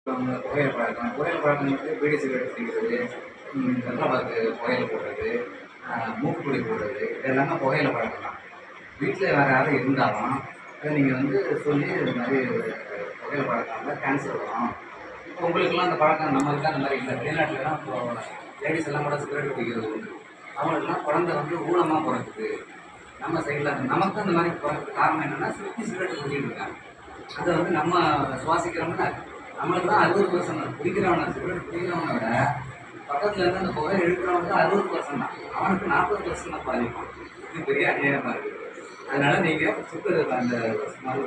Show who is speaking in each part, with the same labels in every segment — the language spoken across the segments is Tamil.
Speaker 1: அவங்க புகையில பழக்கம் வந்து பீடி சிகரெட் பிடிக்கிறது, வெத்தலைபாக்கு புகையில போடுறது, மூக்குப்பொடி போடுறது, இது எல்லாமே புகையில பழக்கம் தான். வீட்டில் வேறு யாரும் இருந்தாலும் அதை நீங்கள் வந்து சொல்லி இது மாதிரி புகையில பழக்கம் இருந்தால் கேன்சர் வரும். இப்போ உங்களுக்கெல்லாம் அந்த பழக்கம் நம்மளுக்கு தான் அந்த மாதிரி இல்லை. வெளிநாட்டிலலாம் இப்போ லேடிஸ் எல்லாம் கூட சிகரெட் பிடிக்கிறது உண்டு. அவங்களுக்குலாம் குழந்தை வந்து ஊனமாக பிறக்குது. நம்ம சைடில் நமக்கு அந்த மாதிரி பிறக்கிறதுக்கு காரணம் என்னென்னா சுற்றி சிகரெட் பிடிக்கிட்டு இருக்காங்க. அதை வந்து நம்ம சுவாசிக்கிறோம்னா நம்மளுக்கு தான் 60% குடிக்கிறவனை சிகரெட் குடிக்கிறவனை விட பக்கத்தில் இருந்து அந்த புகை இழுக்கிறவனுக்கு 60% தான். அவனுக்கு 40% தான் பாதிக்கும். இது பெரிய அநியாயமாக இருக்குது. அதனால் நீங்கள் அந்த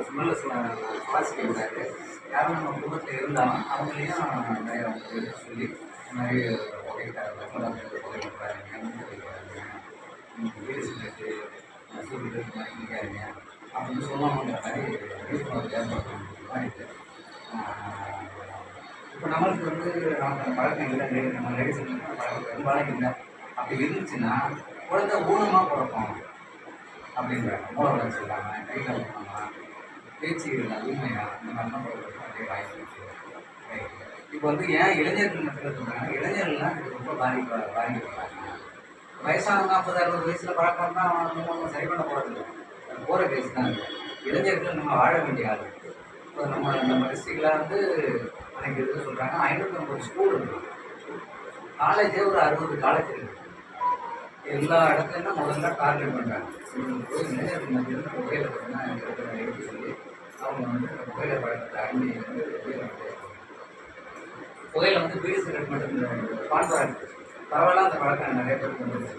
Speaker 1: ஸ்மெல்லை சுவாசிக்க கூடாது. யாரும் நம்ம குடும்பத்தில் இருந்தாலும் அவங்களையும் நிறைய சொல்லி இந்த மாதிரி வீடு சிகரெட்டு சூடு குடிக்காதீங்க அப்படின்னு சொல்லணுன்ற மாதிரி விழிப்புணர்வு ஏற்படுத்தணும். இப்போ நம்மளுக்கு வந்து நமக்கு பழக்கம் இல்லை, நம்ம லேடிஸ் பழக்கம் பெரும்பாலும் இல்லை. அப்படி இருந்துச்சுன்னா குழந்தை ஊனமாக பிறக்கும் அப்படின்றாங்க. மூல வளர்ச்சி இல்லாமல் கையில் பண்ணலாம், பேச்சு அதிகமையாக இந்த மாதிரிலாம் பிறகு வாய்ப்பு இருக்குது. இப்போ வந்து ஏன் இளைஞர்கள் மத்தியில் சொல்கிறாங்க, இளைஞர்கள்லாம் இதுக்கு ரொம்ப பாதிக்கப்படுறாங்க. வயசானவங்க 50-60 வயசில் பழக்கம் தான் அவங்க சரி பண்ண போகிறது போகிற கேஸ் தான். இளைஞர்கள் நம்ம வாழ வேண்டிய ஆள். இப்போ நம்ம டிஸ்ட்ரிக்டில் வந்து எனக்கு எதுவும் சொல்கிறாங்க 550 ஸ்கூல் இருக்குது. காலேஜே ஒரு 60 காலேஜ் இருக்குது. எல்லா இடத்துலையும் முதல்ல டார்கெட் பண்ணுறாங்க. போய் இளைஞர்கள் மத்தியில் புகையில பார்த்தீங்கன்னா எடுத்து சொல்லி அவங்க வந்து புகையில பழக்கத்தை அருமை வந்து புகையில வந்து பீடி சிகரெட் மட்டும் பான் பராக்கு பரவாயில்ல அந்த பழக்கம் நிறைய பேருக்கு வந்துருச்சு.